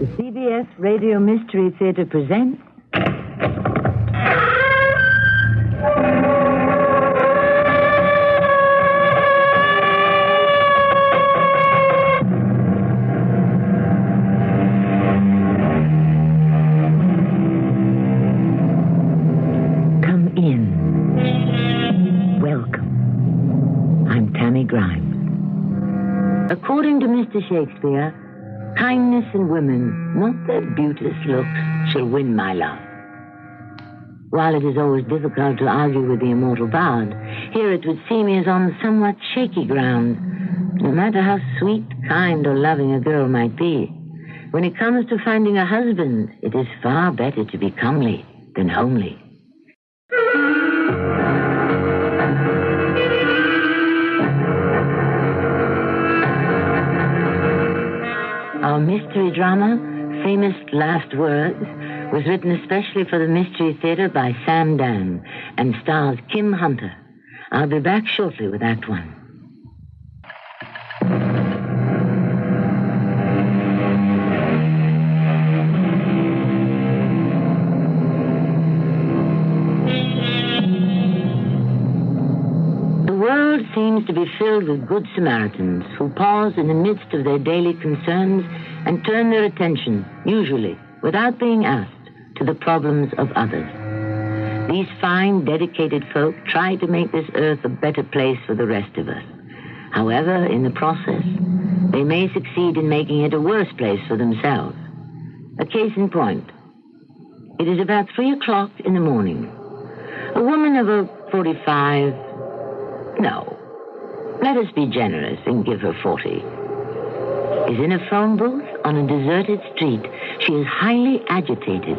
The CBS Radio Mystery Theater presents... Come in. Welcome. I'm Tammy Grimes. According to Mr. Shakespeare, kindness in women, not their beauteous looks, shall win my love. While it is always difficult to argue with the immortal bard, here it would seem he is on somewhat shaky ground. No matter how sweet, kind, or loving a girl might be, when it comes to finding a husband, it is far better to be comely than homely. Our mystery drama, Famous Last Words, was written especially for the Mystery Theater by Sam Dan and stars Kim Hunter. I'll be back shortly with Act One. The world seems to be filled with good Samaritans who pause in the midst of their daily concerns and turn their attention, usually without being asked, to the problems of others. These fine, dedicated folk try to make this earth a better place for the rest of us. However, in the process, they may succeed in making it a worse place for themselves. A case in point. It is about 3 o'clock in the morning. A woman of a 45... No. Let us be generous and give her 40. Is in a phone booth on a deserted street. She is highly agitated.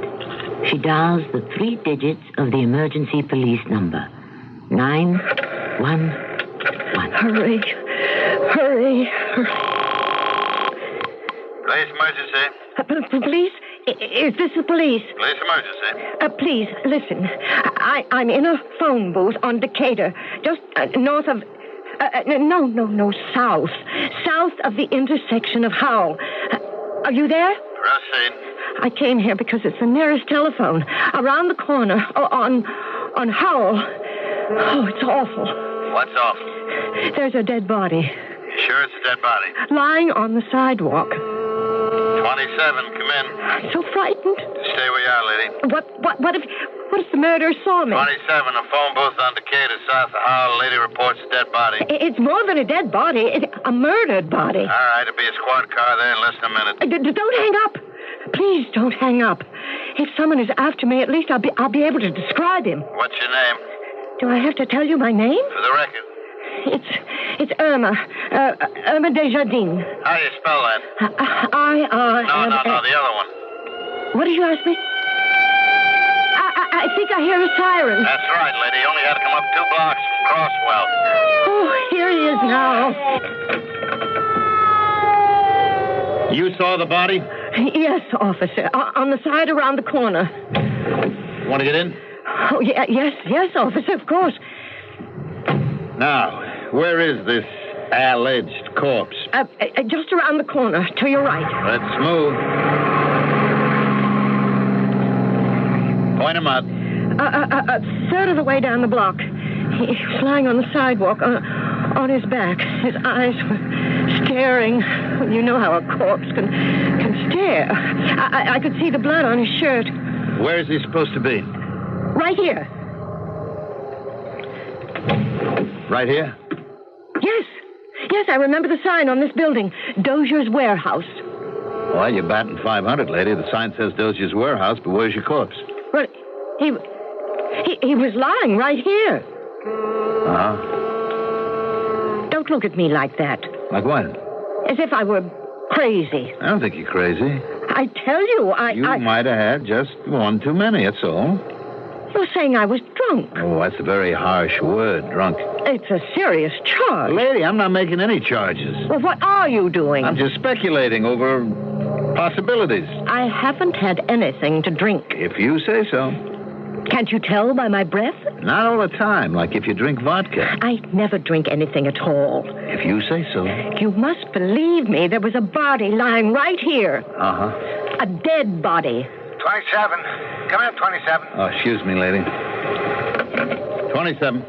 She dials the 3 digits of the emergency police number. 911. Hurry. Hurry. Police emergency. Police? Is this the police? Police emergency. Please, listen. I'm in a phone booth on Decatur, just north of... south. South of the intersection of Howell. Are you there? Proceed. I came here because it's the nearest telephone. Around the corner, on Howell. Oh, it's awful. What's awful? There's a dead body. You sure it's a dead body? Lying on the sidewalk. 27, come in. I'm so frightened. Stay where you are, lady. What if the murderer saw me? 27, a phone booth on Decatur, south of Howell. Lady reports a dead body. It's more than a dead body. It's a murdered body. All right, it'll be a squad car there in less than a minute. Don't hang up. Please don't hang up. If someone is after me, at least I'll be able to describe him. What's your name? Do I have to tell you my name? For the record. It's Irma. Irma Desjardins. How do you spell that? No, the other one. What did you ask me? I think I hear a siren. That's right, lady. You only had to come up 2 blocks from Crosswell. Oh, here he is now. You saw the body? Yes, officer. On the side around the corner. Want to get in? Oh, yes, officer, of course. Now, where is this alleged corpse? Just around the corner, to your right. Let's move. Point him out. A third of the way down the block. He was lying on the sidewalk, on his back. His eyes were staring. You know how a corpse can stare. I could see the blood on his shirt. Where is he supposed to be? Right here. Right here? Yes, I remember the sign on this building. Dozier's Warehouse. Well, you're batting 500, lady. The sign says Dozier's Warehouse, but where's your corpse? Well, he was lying right here. Uh-huh. Don't look at me like that. Like what? As if I were crazy. I don't think you're crazy. I tell you, You might have had just one too many, that's all. You're saying I was drunk. Oh, that's a very harsh word, drunk. It's a serious charge. Lady, I'm not making any charges. Well, what are you doing? I'm just speculating over possibilities. I haven't had anything to drink. If you say so. Can't you tell by my breath? Not all the time, like if you drink vodka. I never drink anything at all. If you say so. You must believe me. There was a body lying right here. Uh-huh. A dead body. 27. Come in, 27. Oh, excuse me, lady. 27.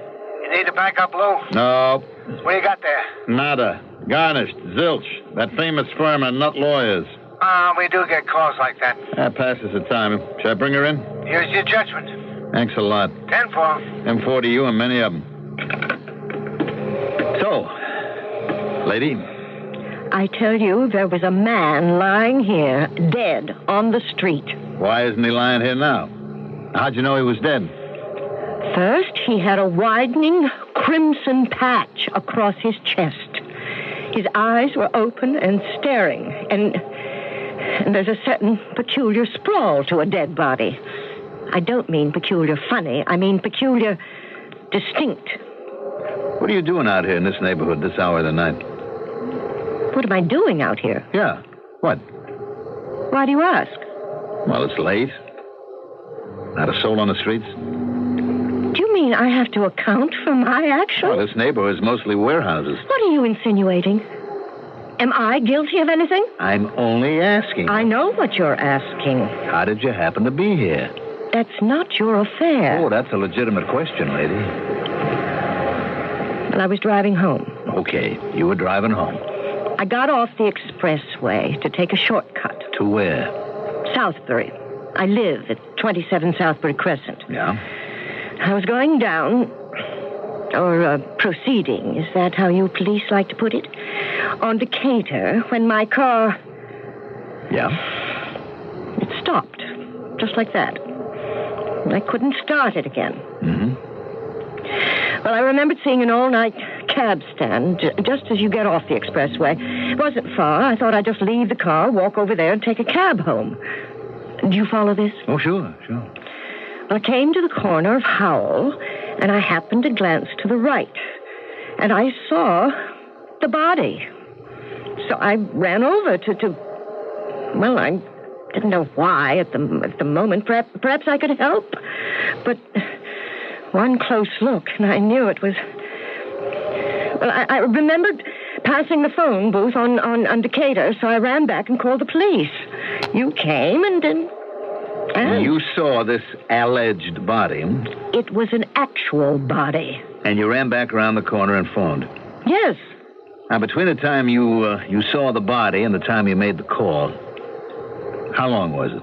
You need to back up, Lou? No. What do you got there? Nada. Garnished. Zilch. That famous firm of nut lawyers. We do get calls like that. That passes the time. Shall I bring her in? Here's your judgment. Thanks a lot. 10-4. M4 to you and many of them. So, lady? I tell you, there was a man lying here, dead, on the street. Why isn't he lying here now? How'd you know he was dead? First, he had a widening crimson patch across his chest. His eyes were open and staring, and there's a certain peculiar sprawl to a dead body. I don't mean peculiar funny. I mean peculiar distinct. What are you doing out here in this neighborhood this hour of the night? What am I doing out here? Yeah. What? Why do you ask? Well, it's late. Not a soul on the streets. Do you mean I have to account for my actions? Well, this neighborhood is mostly warehouses. What are you insinuating? Am I guilty of anything? I'm only asking. I know what you're asking. How did you happen to be here? That's not your affair. Oh, that's a legitimate question, lady. Well, I was driving home. Okay, you were driving home. I got off the expressway to take a shortcut. To where? Southbury. I live at 27 Southbury Crescent. Yeah? I was going down, or proceeding, is that how you police like to put it? On Decatur, when my car... Yeah? It stopped, just like that. I couldn't start it again. Mm-hmm. Well, I remembered seeing an all-night cab stand just as you get off the expressway. It wasn't far. I thought I'd just leave the car, walk over there, and take a cab home. Do you follow this? Oh, sure. I came to the corner of Howell, and I happened to glance to the right. And I saw the body. So I ran over to well, I didn't know why at the moment. Perhaps I could help. But one close look, and I knew it was... Well, I remembered passing the phone booth on Decatur, so I ran back and called the police. You came and you saw this alleged body. It was an actual body. And you ran back around the corner and phoned. Yes. Now, between the time you saw the body and the time you made the call, how long was it?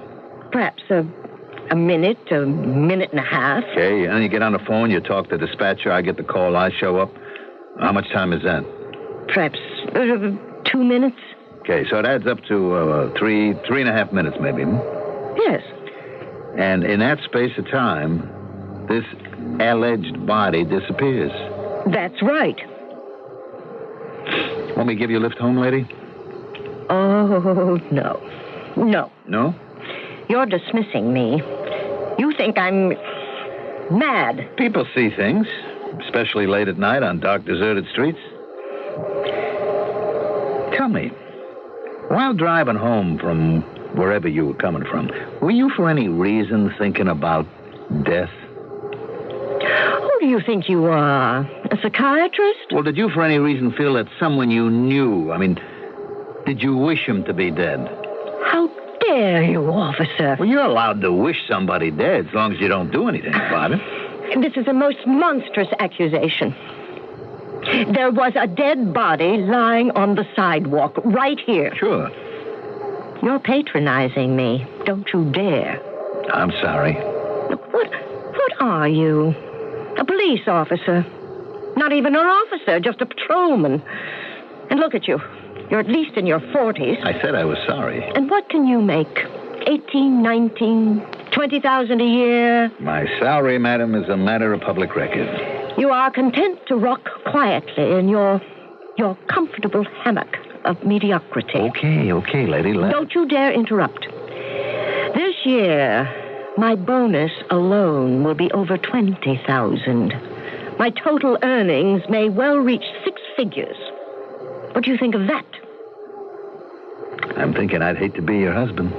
Perhaps a minute and a half. Okay, and then you get on the phone, you talk to the dispatcher, I get the call, I show up. How much time is that? Perhaps 2 minutes. Okay, so it adds up to three and a half minutes, maybe. Yes. And in that space of time, this alleged body disappears. That's right. Want me to give you a lift home, lady? Oh, no. No. No? You're dismissing me. You think I'm mad. People see things, especially late at night on dark, deserted streets. Tell me, while driving home from wherever you were coming from, were you for any reason thinking about death? Who do you think you are? A psychiatrist? Well, did you for any reason feel that someone you knew, did you wish him to be dead? How dare you, officer? Well, you're allowed to wish somebody dead as long as you don't do anything about it. This is a most monstrous accusation. There was a dead body lying on the sidewalk right here. Sure. You're patronizing me. Don't you dare. I'm sorry. Look, what are you? A police officer. Not even an officer, just a patrolman. And look at you. You're at least in your 40s. I said I was sorry. And what can you make? 18, 19, 20,000 a year? My salary, madam, is a matter of public record. You are content to rock quietly in your comfortable hammock of mediocrity. Okay, lady. Don't you dare interrupt. This year, my bonus alone will be over 20,000. My total earnings may well reach 6 figures. What do you think of that? I'm thinking I'd hate to be your husband.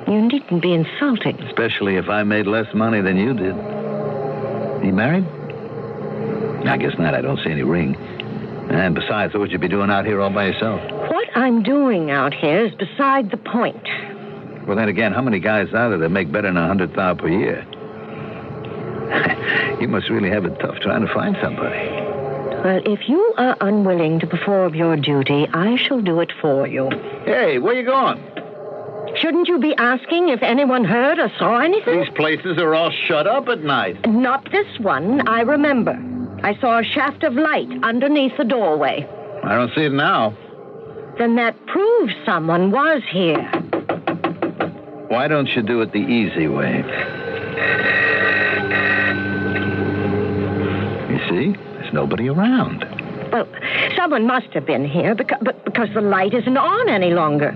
You needn't be insulting. Especially if I made less money than you did. You married? I guess not. I don't see any ring. And besides, what would you be doing out here all by yourself? What I'm doing out here is beside the point. Well, then again, how many guys are there that make better than $100,000 per year? You must really have it tough trying to find somebody. Well, if you are unwilling to perform your duty, I shall do it for you. Hey, where you going? Shouldn't you be asking if anyone heard or saw anything? These places are all shut up at night. Not this one, I remember. I saw a shaft of light underneath the doorway. I don't see it now. Then that proves someone was here. Why don't you do it the easy way? You see? There's nobody around. Well, someone must have been here because the light isn't on any longer.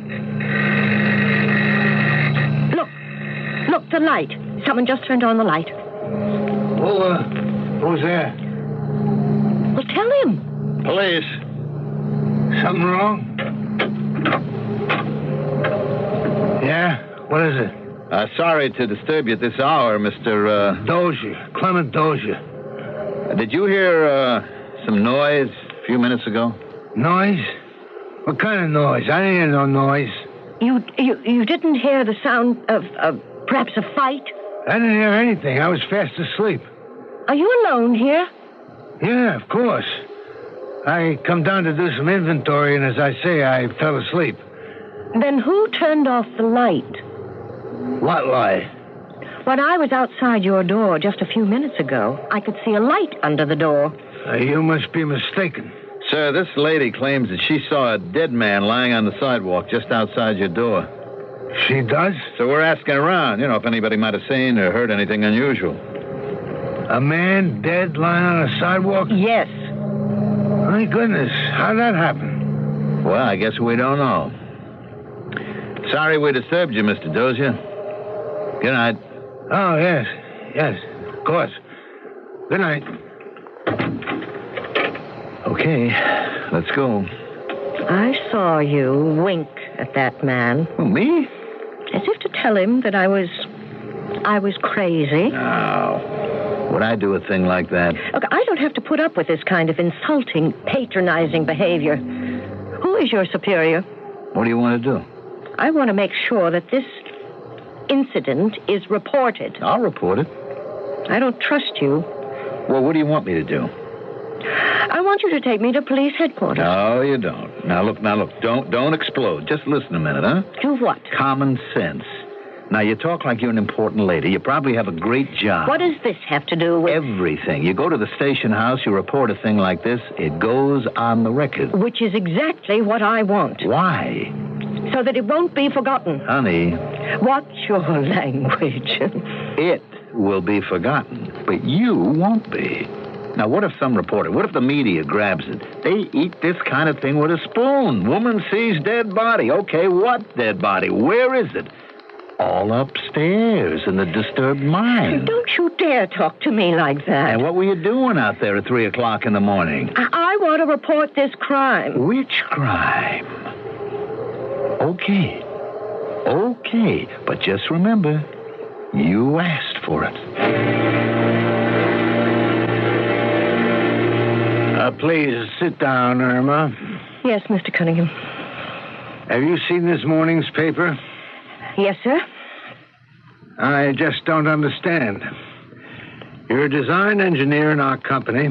Look, the light. Someone just turned on the light. Who's there? Well, tell him. Police. Something wrong? Yeah? What is it? Sorry to disturb you at this hour, Mr. Dozier. Clement Dozier. Did you hear some noise a few minutes ago? Noise? What kind of noise? I didn't hear no noise. You didn't hear the sound of perhaps a fight? I didn't hear anything. I was fast asleep. Are you alone here? Yeah, of course. I come down to do some inventory, and as I say, I fell asleep. Then who turned off the light? What light? When I was outside your door just a few minutes ago, I could see a light under the door. You must be mistaken. Sir, this lady claims that she saw a dead man lying on the sidewalk just outside your door. She does? So we're asking around, if anybody might have seen or heard anything unusual. A man dead lying on a sidewalk? Yes. My goodness, how'd that happen? Well, I guess we don't know. Sorry we disturbed you, Mr. Dozier. Good night. Oh, yes, of course. Good night. Okay, let's go. I saw you wink at that man. Who, me? As if to tell him that I was crazy. No. Would I do a thing like that? Look, I don't have to put up with this kind of insulting, patronizing behavior. Who is your superior? What do you want to do? I want to make sure that this incident is reported. I'll report it. I don't trust you. Well, what do you want me to do? I want you to take me to police headquarters. No, you don't. Now look. Don't explode. Just listen a minute, huh? Do what? Common sense. Now, you talk like you're an important lady. You probably have a great job. What does this have to do with... Everything. You go to the station house, you report a thing like this, it goes on the record. Which is exactly what I want. Why? So that it won't be forgotten. Honey. Watch your language. It will be forgotten, but you won't be. Now, what if some reporter, what if the media grabs it? They eat this kind of thing with a spoon. Woman sees dead body. Okay, what dead body? Where is it? All upstairs in the disturbed mind. Don't you dare talk to me like that. And what were you doing out there at 3 o'clock in the morning? I want to report this crime. Which crime? Okay, but just remember, you asked for it. Please sit down, Irma. Yes, Mr. Cunningham. Have you seen this morning's paper? Yes, sir. I just don't understand. You're a design engineer in our company,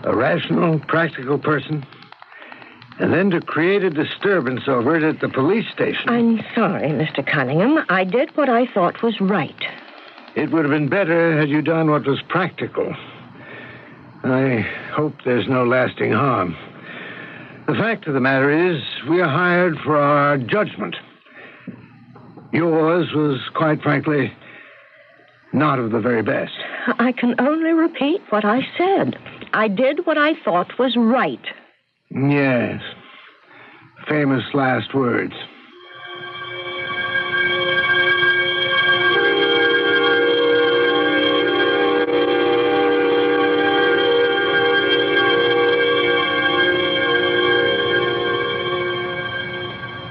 a rational, practical person, and then to create a disturbance over it at the police station. I'm sorry, Mr. Cunningham. I did what I thought was right. It would have been better had you done what was practical. I hope there's no lasting harm. The fact of the matter is, we are hired for our judgment. Yours was, quite frankly, not of the very best. I can only repeat what I said. I did what I thought was right. Yes. Famous last words.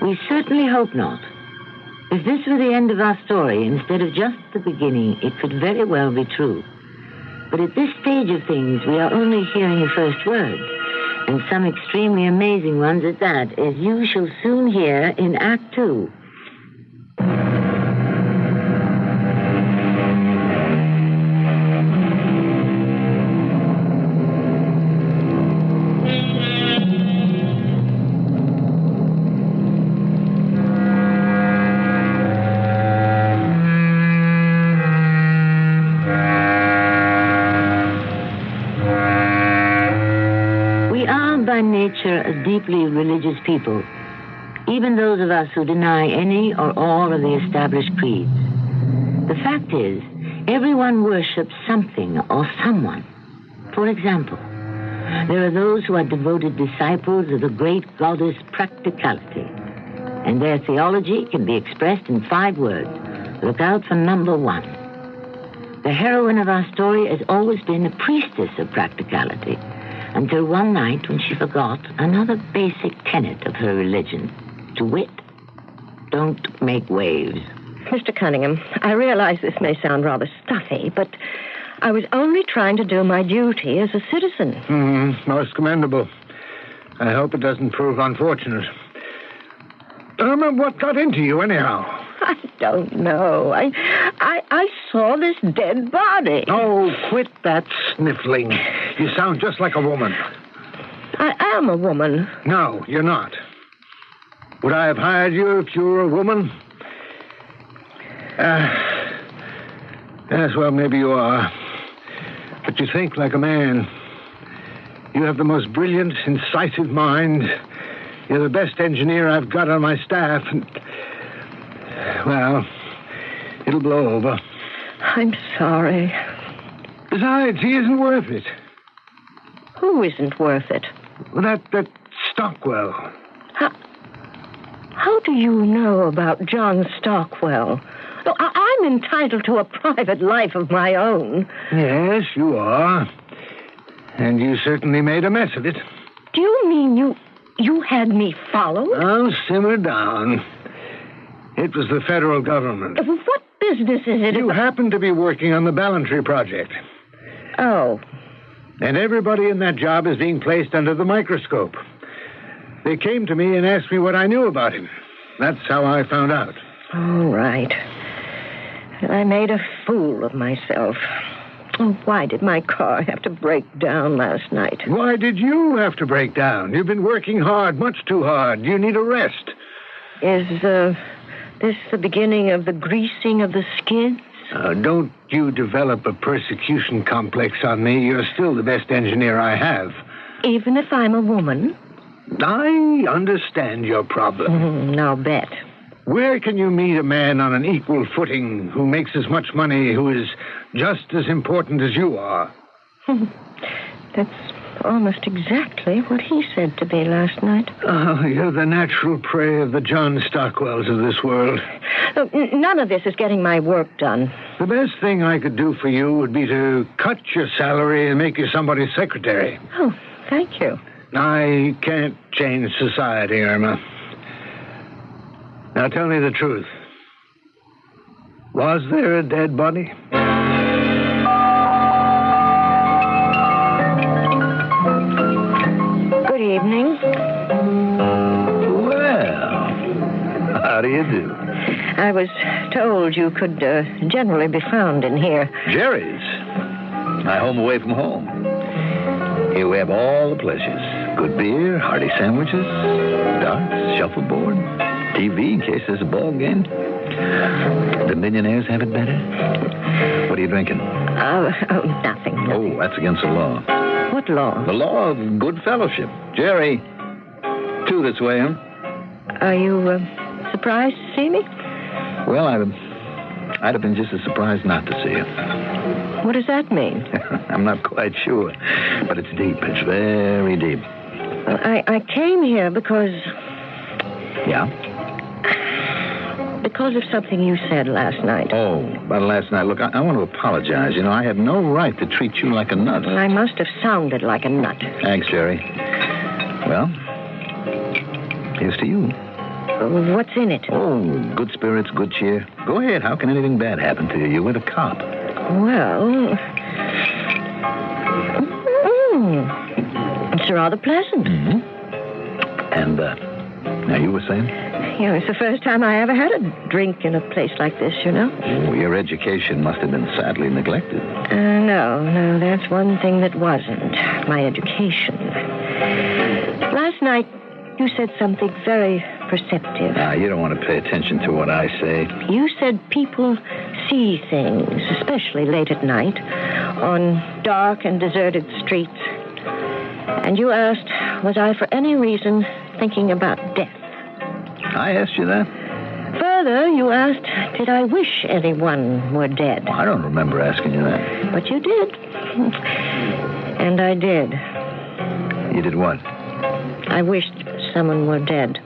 We certainly hope not. If this were the end of our story, instead of just the beginning, it could very well be true. But at this stage of things, we are only hearing the first words, and some extremely amazing ones at that, as you shall soon hear in Act 2. nature a deeply religious people, even those of us who deny any or all of the established creeds. The fact is, everyone worships something or someone. For example, there are those who are devoted disciples of the great goddess practicality, and their theology can be expressed in 5 words. Look out for number 1. The heroine of our story has always been a priestess of practicality, until one night when she forgot another basic tenet of her religion, to wit, don't make waves. Mr. Cunningham, I realize this may sound rather stuffy, but I was only trying to do my duty as a citizen. Most commendable. I hope it doesn't prove unfortunate. Irma, what got into you anyhow? I don't know. I saw this dead body. Oh, quit that sniffling. You sound just like a woman. I am a woman. No, you're not. Would I have hired you if you were a woman? Yes, well, maybe you are. But you think like a man. You have the most brilliant, incisive mind. You're the best engineer I've got on my staff. And, well, it'll blow over. I'm sorry. Besides, he isn't worth it. Who isn't worth it? That Stockwell. How do you know about John Stockwell? Oh, I'm entitled to a private life of my own. Yes, you are. And you certainly made a mess of it. Do you mean you had me followed? Oh, simmer down. It was the federal government. What business is it? You happen to be working on the Ballantyre project. Oh. And everybody in that job is being placed under the microscope. They came to me and asked me what I knew about him. That's how I found out. All right. I made a fool of myself. Oh, why did my car have to break down last night? Why did you have to break down? You've been working hard, much too hard. You need a rest. Is this the beginning of the greasing of the skids? Don't you develop a persecution complex on me. You're still the best engineer I have. Even if I'm a woman? I understand your problem. Now bet. Where can you meet a man on an equal footing who makes as much money, who is just as important as you are? That's almost exactly what he said to me last night. Oh, you're the natural prey of the John Stockwells of this world. None of this is getting my work done. The best thing I could do for you would be to cut your salary and make you somebody's secretary. Oh, thank you. I can't change society, Irma. Now tell me the truth. Was there a dead body? Good evening. Well, how do you do? I was told you could generally be found in here. Jerry's. My home away from home. Here we have all the pleasures. Good beer, hearty sandwiches, darts, shuffleboard, TV in case there's a ball game. The millionaires have it better. What are you drinking? Nothing. Oh, that's against the law. What law? The law of good fellowship. Jerry, 2 this way, huh? Are you surprised to see me? Well, I'd have been just as surprised not to see you. What does that mean? I'm not quite sure, but it's deep. It's very deep. Well, I came here because... Yeah? Because of something you said last night. Oh, about last night. Look, I want to apologize. You know, I had no right to treat you like a nut. Well, I must have sounded like a nut. Thanks, Jerry. Well, here's to you. What's in it? Oh, good spirits, good cheer. Go ahead. How can anything bad happen to you? You're with a cop. Well... It's rather pleasant. Mm-hmm. And, now you were saying? You know, it's the first time I ever had a drink in a place like this, you know. Oh, your education must have been sadly neglected. No, that's one thing that wasn't. My education. Last night, you said something very perceptive. You don't want to pay attention to what I say. You said people see things, especially late at night, on dark and deserted streets. And you asked, was I for any reason thinking about death? I asked you that? Further, you asked, did I wish anyone were dead? I don't remember asking you that. But you did. And I did. You did what? I wished someone were dead.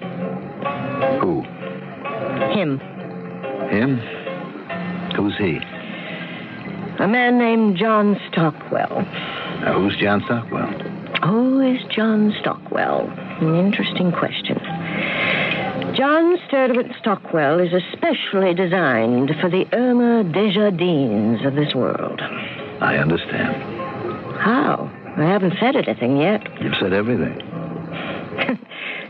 Who? Him. Him? Who's he? A man named John Stockwell. Now, who's John Stockwell? Who is John Stockwell? An interesting question. John Sturdivant Stockwell is especially designed for the Irma Desjardins of this world. I understand. How? I haven't said anything yet. You've said everything.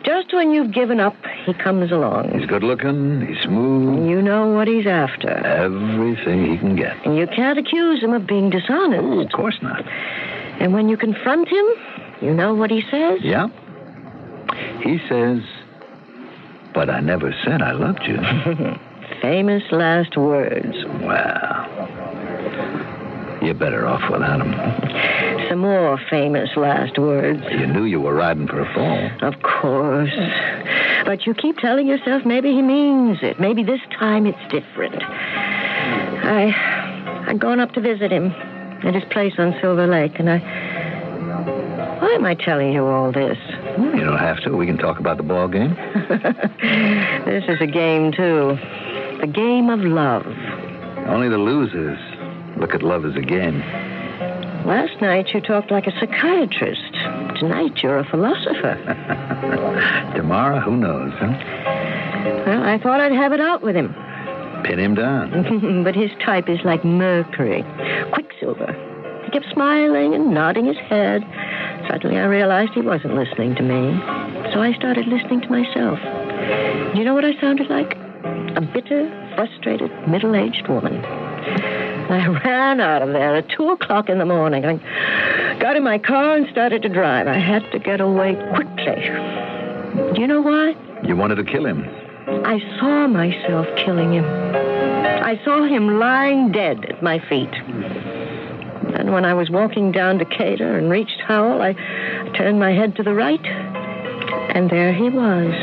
Just when you've given up, he comes along. He's good looking, he's smooth. You know what he's after. Everything he can get. And you can't accuse him of being dishonest. Oh, of course not. And when you confront him, you know what he says? Yeah. He says, but I never said I loved you. Famous last words. Well, you're better off without him. Some more famous last words. You knew you were riding for a fall. Of course. But you keep telling yourself maybe he means it. Maybe this time it's different. I'd gone up to visit him at his place on Silver Lake, and why am I telling you all this? You don't have to. We can talk about the ball game. This is a game, too. The game of love. Only the losers look at love as a game. Last night you talked like a psychiatrist. Tonight you're a philosopher. Tomorrow, who knows, huh? Well, I thought I'd have it out with him. Pin him down. But his type is like mercury, quicksilver. He kept smiling and nodding his head. Suddenly I realized he wasn't listening to me. So I started listening to myself. Do you know what I sounded like? A bitter, frustrated, middle-aged woman. I ran out of there at 2 o'clock in the morning. I got in my car and started to drive. I had to get away quickly. Do you know why? You wanted to kill him. I saw myself killing him. I saw him lying dead at my feet. And when I was walking down Decatur and reached Howell, I turned my head to the right, and there he was,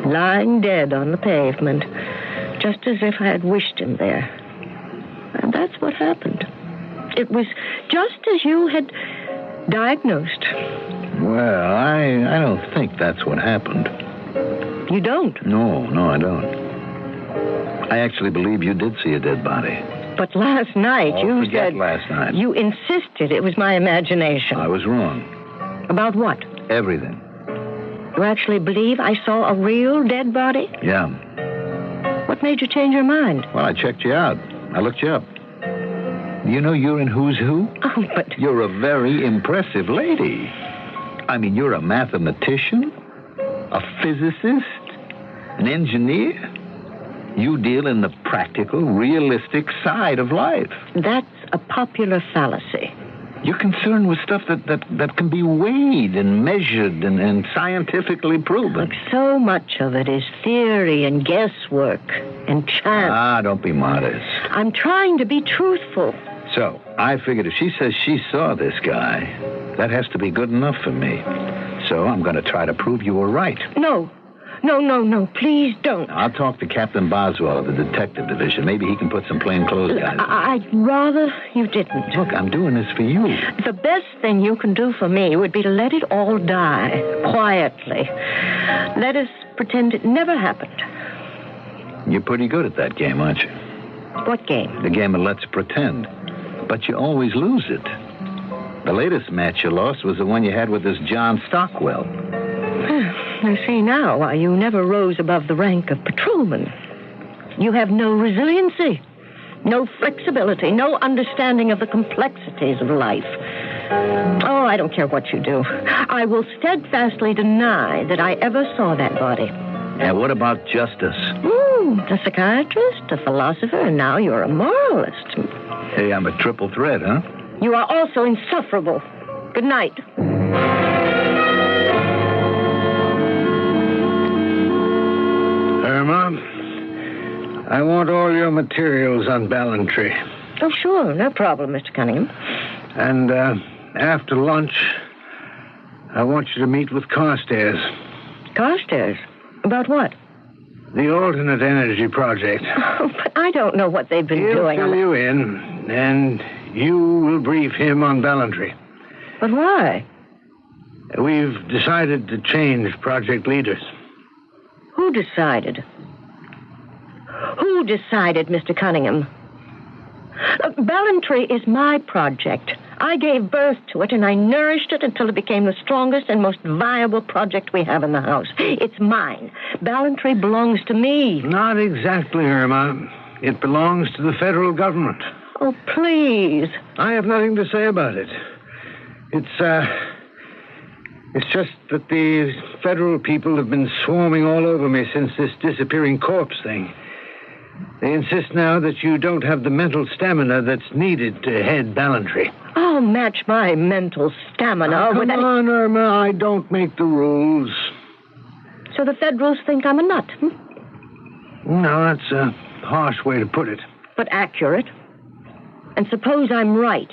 lying dead on the pavement, just as if I had wished him there. And that's what happened. It was just as you had diagnosed. Well, I don't think that's what happened. You don't? No, I don't. I actually believe you did see a dead body. But last night you forget said... last night. You insisted it was my imagination. I was wrong. About what? Everything. You actually believe I saw a real dead body? Yeah. What made you change your mind? Well, I checked you out. I looked you up. You know you're in Who's Who? Oh, but... You're a very impressive lady. I mean, you're a mathematician, a physicist, an engineer. You deal in the practical, realistic side of life. That's a popular fallacy. You're concerned with stuff that can be weighed and measured and scientifically proven. Look, so much of it is theory and guesswork and chance. Ah, don't be modest. I'm trying to be truthful. So, I figured if she says she saw this guy, that has to be good enough for me. So, I'm going to try to prove you were right. No, please don't. I'll talk to Captain Boswell of the Detective Division. Maybe he can put some plainclothes guys. I'd rather you didn't. Look, I'm doing this for you. The best thing you can do for me would be to let it all die, quietly. Let us pretend it never happened. You're pretty good at that game, aren't you? What game? The game of let's pretend. But you always lose it. The latest match you lost was the one you had with this John Stockwell. I see now why you never rose above the rank of patrolman. You have no resiliency, no flexibility, no understanding of the complexities of life. Oh, I don't care what you do. I will steadfastly deny that I ever saw that body. And what about justice? A psychiatrist, a philosopher, and now you're a moralist. Hey, I'm a triple threat, huh? You are also insufferable. Good night. Irma, I want all your materials on Ballantyre. Oh, sure. No problem, Mr. Cunningham. And after lunch, I want you to meet with Carstairs. Carstairs? About what? The alternate energy project. Oh, but I don't know what they've been doing. He'll fill you in, and you will brief him on Ballantyre. But why? We've decided to change project leaders. Who decided? Who decided, Mr. Cunningham? Ballantyre is my project. I gave birth to it, and I nourished it until it became the strongest and most viable project we have in the house. It's mine. Ballantyre belongs to me. Not exactly, Irma. It belongs to the federal government. Oh, please. I have nothing to say about it. It's just that the federal people have been swarming all over me since this disappearing corpse thing. They insist now that you don't have the mental stamina that's needed to head Ballantyre. I'll match my mental stamina with Come on, Irma, I don't make the rules. So the Federals think I'm a nut, No, that's a harsh way to put it. But accurate. And suppose I'm right.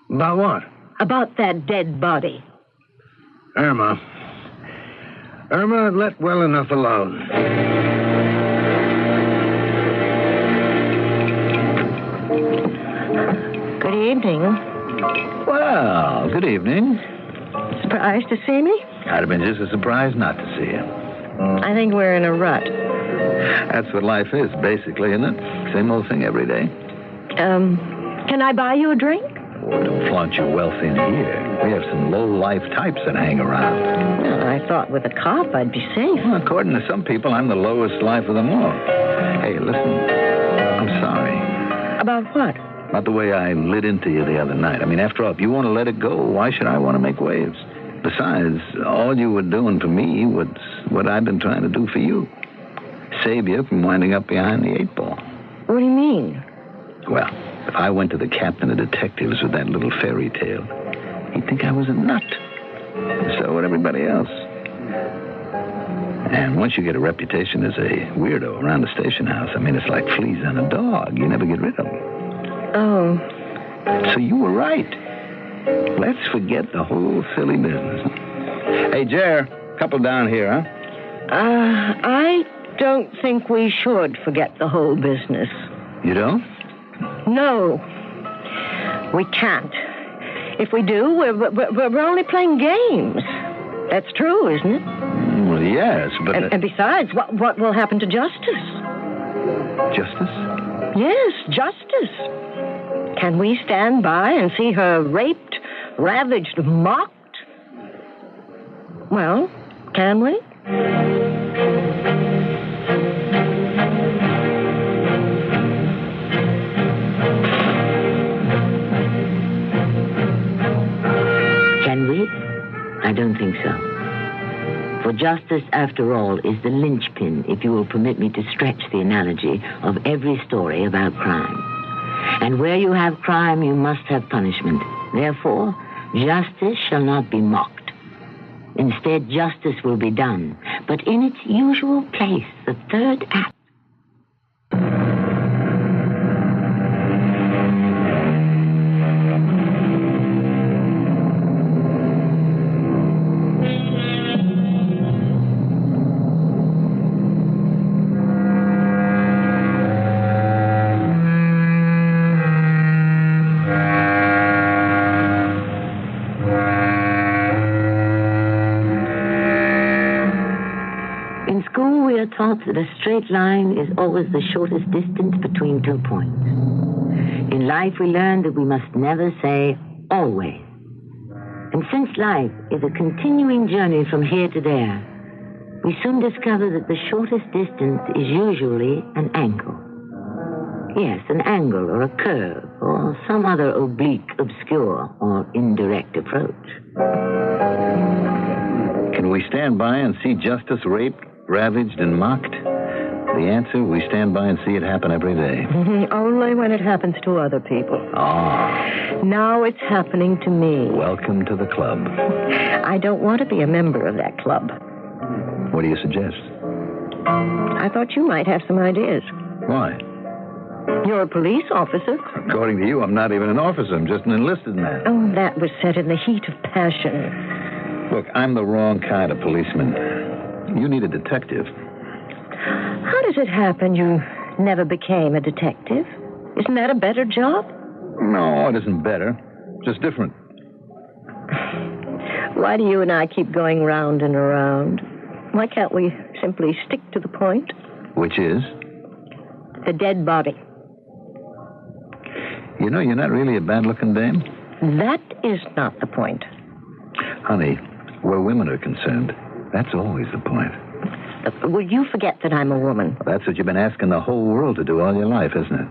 About what? About that dead body. Irma, let well enough alone. Good evening. Well, good evening. Surprised to see me? I'd have been just as surprised not to see you. I think we're in a rut. That's what life is, basically, isn't it? Same old thing every day. Can I buy you a drink? Oh, don't flaunt your wealth in here. We have some low-life types that hang around. Well, I thought with a cop I'd be safe. Well, according to some people, I'm the lowest life of them all. Hey, listen, I'm sorry. About what? About the way I lit into you the other night. I mean, after all, if you want to let it go, why should I want to make waves? Besides, all you were doing for me was what I've been trying to do for you. Save you from winding up behind the 8-ball. What do you mean? Well, if I went to the captain of detectives with that little fairy tale, he'd think I was a nut. So would everybody else. And once you get a reputation as a weirdo around the station house, I mean, it's like fleas on a dog. You never get rid of them. Oh. So you were right. Let's forget the whole silly business. Hey, Jer, couple down here, huh? I don't think we should forget the whole business. You don't? No. We can't. If we do, we're only playing games. That's true, isn't it? Well, yes, but... And besides, what will happen to Justice? Justice? Yes, Justice. Can we stand by and see her raped, ravaged, mocked? Well, can we? Can we? I don't think so. For justice, after all, is the linchpin, if you will permit me to stretch the analogy, of every story about crime. And where you have crime, you must have punishment. Therefore, justice shall not be mocked. Instead, justice will be done, but in its usual place, the third act. Taught that a straight line is always the shortest distance between 2 points. In life, we learn that we must never say always. And since life is a continuing journey from here to there, we soon discover that the shortest distance is usually an angle. Yes, an angle or a curve or some other oblique, obscure, or indirect approach. Can we stand by and see justice raped, ravaged, and mocked? The answer, we stand by and see it happen every day. Only when it happens to other people. Now it's happening to me. Welcome to the club. I don't want to be a member of that club. What do you suggest? I thought you might have some ideas. Why? You're a police officer. According to you, I'm not even an officer. I'm just an enlisted man. Oh, that was said in the heat of passion. Look, I'm the wrong kind of policeman. You need a detective. How does it happen you never became a detective? Isn't that a better job? No, it isn't better. Just different. Why do you and I keep going round and around? Why can't we simply stick to the point? Which is? The dead body. You know, you're not really a bad-looking dame. That is not the point. Honey, where women are concerned, that's always the point. Will you forget that I'm a woman? That's what you've been asking the whole world to do all your life, isn't it?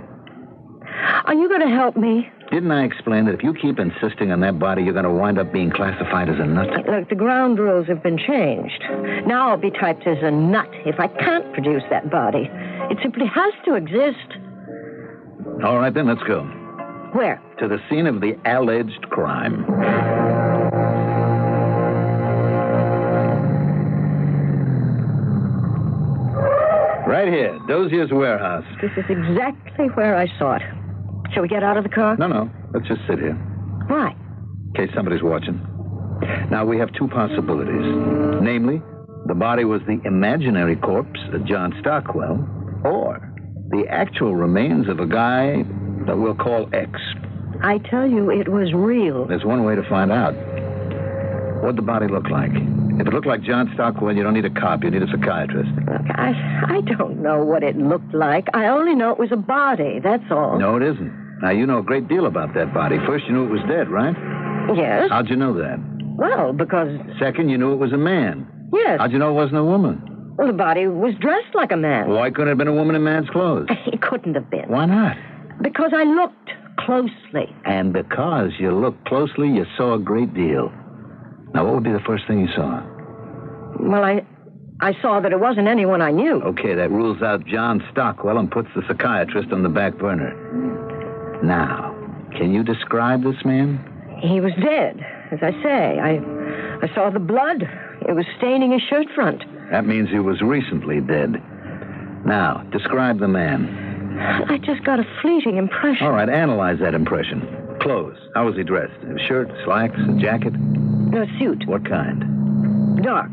Are you going to help me? Didn't I explain that if you keep insisting on that body, you're going to wind up being classified as a nut? Look, the ground rules have been changed. Now I'll be typed as a nut if I can't produce that body. It simply has to exist. All right, then, let's go. Where? To the scene of the alleged crime. Right here, Dozier's warehouse. This is exactly where I saw it. Shall we get out of the car? No. Let's just sit here. Why? In case somebody's watching. Now, we have two possibilities. Namely, the body was the imaginary corpse of John Stockwell, or the actual remains of a guy that we'll call X. I tell you, it was real. There's one way to find out. What'd the body look like? If it looked like John Stockwell, you don't need a cop. You need a psychiatrist. Look, I don't know what it looked like. I only know it was a body, that's all. No, it isn't. Now, you know a great deal about that body. First, you knew it was dead, right? Yes. How'd you know that? Well, because... Second, you knew it was a man. Yes. How'd you know it wasn't a woman? Well, the body was dressed like a man. Why couldn't it have been a woman in man's clothes? It couldn't have been. Why not? Because I looked closely. And because you looked closely, you saw a great deal. Now, what would be the first thing you saw? Well, I saw that it wasn't anyone I knew. Okay, that rules out John Stockwell and puts the psychiatrist on the back burner. Now, can you describe this man? He was dead, as I say. I saw the blood. It was staining his shirt front. That means he was recently dead. Now, describe the man. I just got a fleeting impression. All right, analyze that impression. Clothes. How was he dressed? A shirt, slacks, a jacket? A suit. What kind? Dark.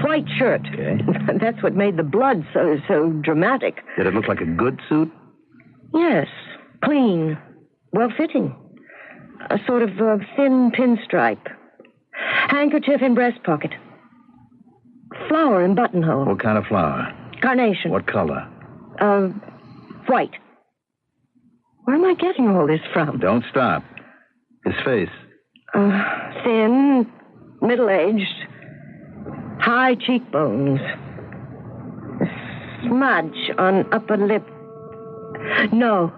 White shirt. Okay. That's what made the blood so dramatic. Did it look like a good suit? Yes. Clean. Well-fitting. A sort of thin pinstripe. Handkerchief in breast pocket. Flower in buttonhole. What kind of flower? Carnation. What color? White. Where am I getting all this from? Don't stop. His face. Thin, middle-aged, high cheekbones. A smudge on upper lip. No.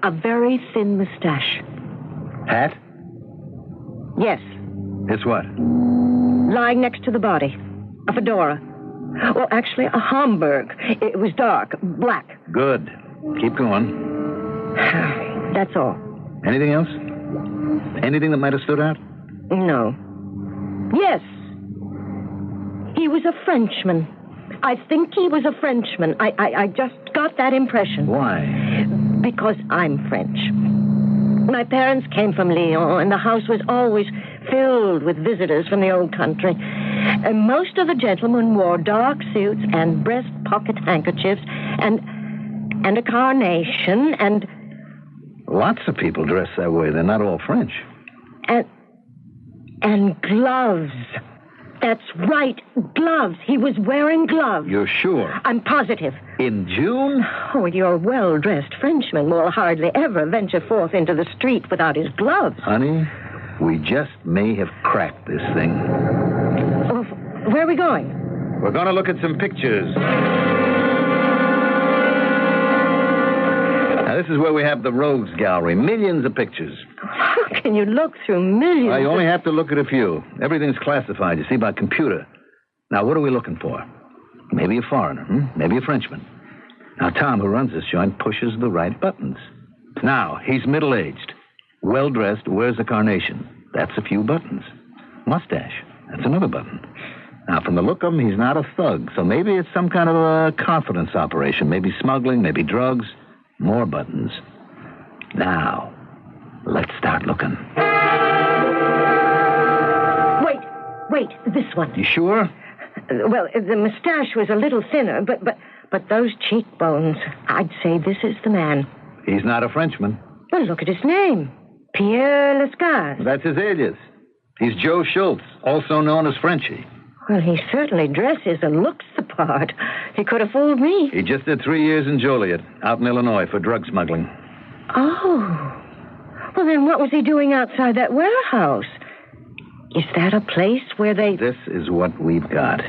A very thin mustache. Hat? Yes. It's what? Lying next to the body. A fedora. Well, actually, a Homburg. It was dark, black. Good. Keep going. That's all. Anything else? Anything that might have stood out? No. Yes. He was a Frenchman. I think he was a Frenchman. I just got that impression. Why? Because I'm French. My parents came from Lyon, and the house was always filled with visitors from the old country. And most of the gentlemen wore dark suits and breast pocket handkerchiefs and a carnation and... Lots of people dress that way. They're not all French. And gloves. That's right, gloves. He was wearing gloves. You're sure? I'm positive. In June? Oh, your well-dressed Frenchman will hardly ever venture forth into the street without his gloves. Honey, we just may have cracked this thing. Oh, where are we going? We're going to look at some pictures. Now, this is where we have the Rogues Gallery. Millions of pictures. How can you look through millions? Well, you only have to look at a few. Everything's classified, you see, by computer. Now, what are we looking for? Maybe a foreigner, maybe a Frenchman. Now, Tom, who runs this joint, pushes the right buttons. Now, he's middle-aged, well-dressed, wears a carnation. That's a few buttons. Mustache, that's another button. Now, from the look of him, he's not a thug, so maybe it's some kind of a confidence operation. Maybe smuggling, maybe drugs. More buttons. Now, let's start looking. Wait. Wait, this one. You sure? Well, the mustache was a little thinner, but those cheekbones, I'd say this is the man. He's not a Frenchman. Well, look at his name. Pierre Lescaz. That's his alias. He's Joe Schultz, also known as Frenchie. Well, he certainly dresses and looks the part. He could have fooled me. He just did 3 years in Joliet, out in Illinois, for drug smuggling. Oh. Well, then what was he doing outside that warehouse? Is that a place where they... This is what we've got.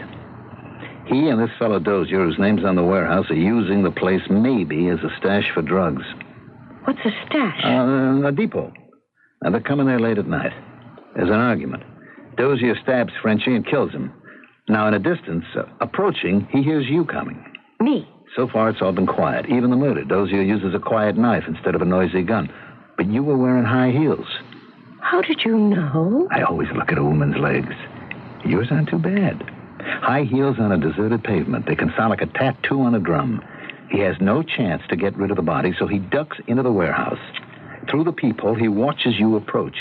He and this fellow Dozier, whose name's on the warehouse, are using the place maybe as a stash for drugs. What's a stash? A depot. Now, they're coming there late at night. There's an argument. Dozier stabs Frenchie and kills him. Now, in a distance, approaching, he hears you coming. Me? So far, it's all been quiet. Even the murder. Dozier uses a quiet knife instead of a noisy gun. But you were wearing high heels. How did you know? I always look at a woman's legs. Yours aren't too bad. High heels on a deserted pavement. They can sound like a tattoo on a drum. He has no chance to get rid of the body, so he ducks into the warehouse. Through the peephole, he watches you approach.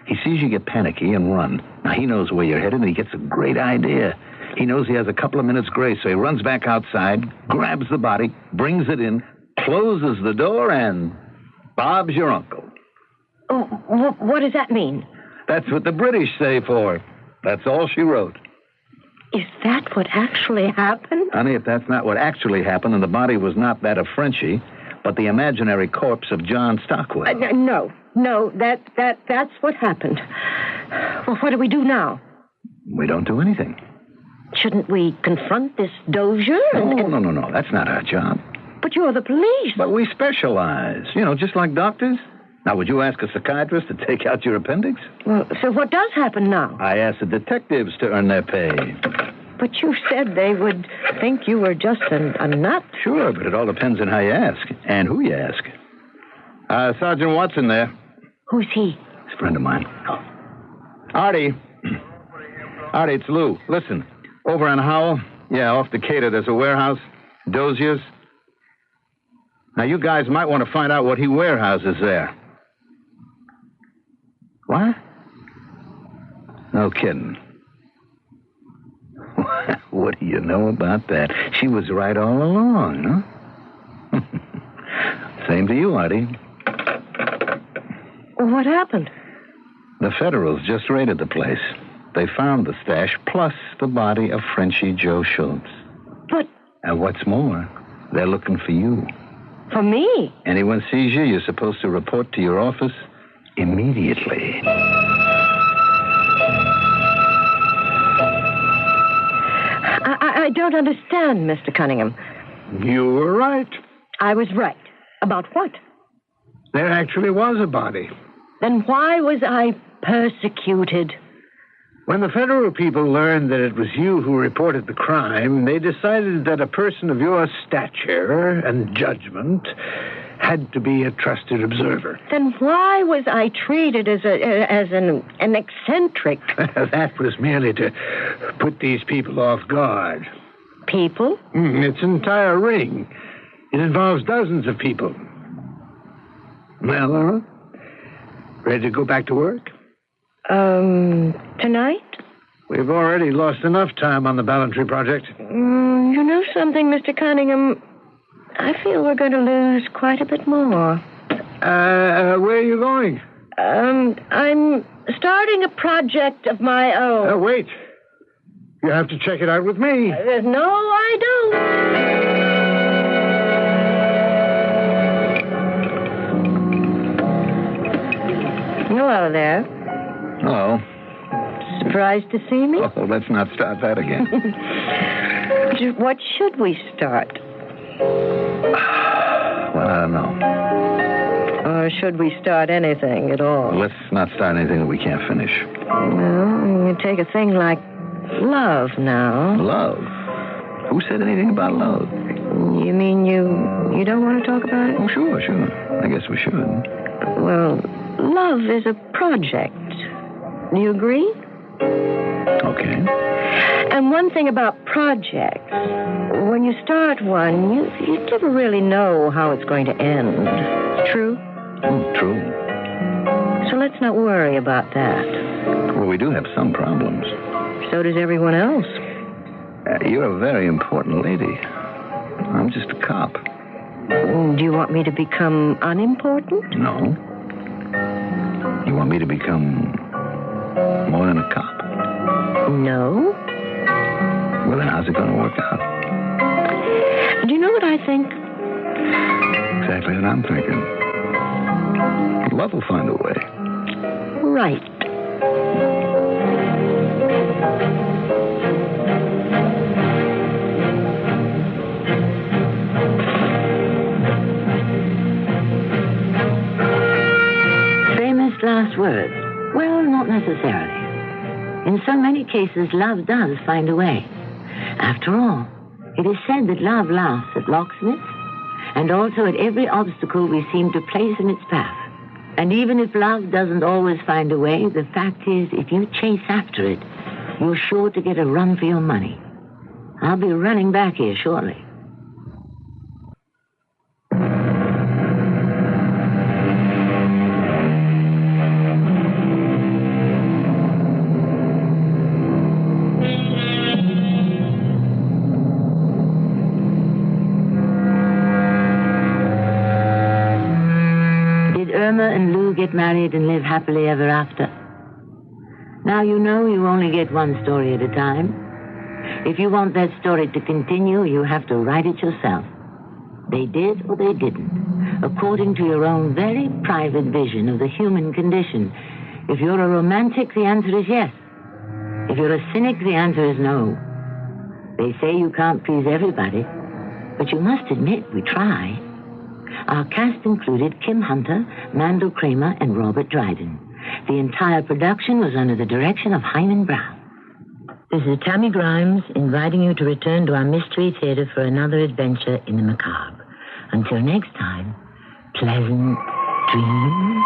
He sees you get panicky and run. Now, he knows where you're headed, and he gets a great idea. He knows he has a couple of minutes' grace, so he runs back outside, grabs the body, brings it in, closes the door, and Bob's your uncle. Oh, what does that mean? That's what the British say for her. That's all she wrote. Is that what actually happened? Honey, if that's not what actually happened, then the body was not that of Frenchie, but the imaginary corpse of John Stockwell. No, that's what happened. Well, what do we do now? We don't do anything. Shouldn't we confront this Dozier? No. That's not our job. But you're the police. But we specialize. Just like doctors. Now, would you ask a psychiatrist to take out your appendix? Well, so what does happen now? I asked the detectives to earn their pay. But you said they would think you were just a nut. Sure, but it all depends on how you ask and who you ask. Sergeant Watson there. Who's he? He's a friend of mine. Artie. Artie, it's Lou. Listen, over on Howell, off Decatur, there's a warehouse, Dozier's. Now, you guys might want to find out what he warehouses there. What? No kidding. What do you know about that? She was right all along, huh? Same to you, Artie. What happened? The Federals just raided the place. They found the stash plus the body of Frenchie Joe Schultz. But... And what's more, they're looking for you. For me? Anyone sees you, you're supposed to report to your office immediately. I don't understand, Mr. Cunningham. You were right. I was right. About what? There actually was a body. Then why was I persecuted? When the federal people learned that it was you who reported the crime, they decided that a person of your stature and judgment had to be a trusted observer. Then why was I treated as an eccentric? That was merely to put these people off guard. People? It's an entire ring. It involves dozens of people. Well, Laura, ready to go back to work? Tonight? We've already lost enough time on the Ballantyre project. You know something, Mr. Cunningham? I feel we're going to lose quite a bit more. Where are you going? I'm starting a project of my own. Wait. You have to check it out with me. No, I don't. Hello there. Hello. Surprised to see me? Oh, let's not start that again. What should we start? Well, I don't know. Or should we start anything at all? Let's not start anything that we can't finish. Well, you take a thing like love now. Love? Who said anything about love? You mean you don't want to talk about it? Oh, sure. I guess we should. Well, love is a project. Do you agree? Okay. And one thing about projects, when you start one, you never really know how it's going to end. True? True. So let's not worry about that. Well, we do have some problems. So does everyone else. You're a very important lady. I'm just a cop. Do you want me to become unimportant? No. You want me to become more than a cop? No. Well, then how's it going to work out? Do you know what I think? Exactly what I'm thinking. Love will find a way. Right. Famous last words? Well, not necessarily. In so many cases, love does find a way. After all, it is said that love laughs at locksmiths and also at every obstacle we seem to place in its path. And even if love doesn't always find a way, the fact is, if you chase after it, you're sure to get a run for your money. I'll be running back here shortly. Irma and Lou get married and live happily ever after. Now you know you only get one story at a time. If you want that story to continue, you have to write it yourself. They did or they didn't, according to your own very private vision of the human condition. If you're a romantic, the answer is yes. If you're a cynic, the answer is no. They say you can't please everybody, but you must admit we try. Our cast included Kim Hunter, Mandel Kramer, and Robert Dryden. The entire production was under the direction of Hyman Brown. This is Tammy Grimes inviting you to return to our Mystery Theater for another adventure in the macabre. Until next time, pleasant dreams.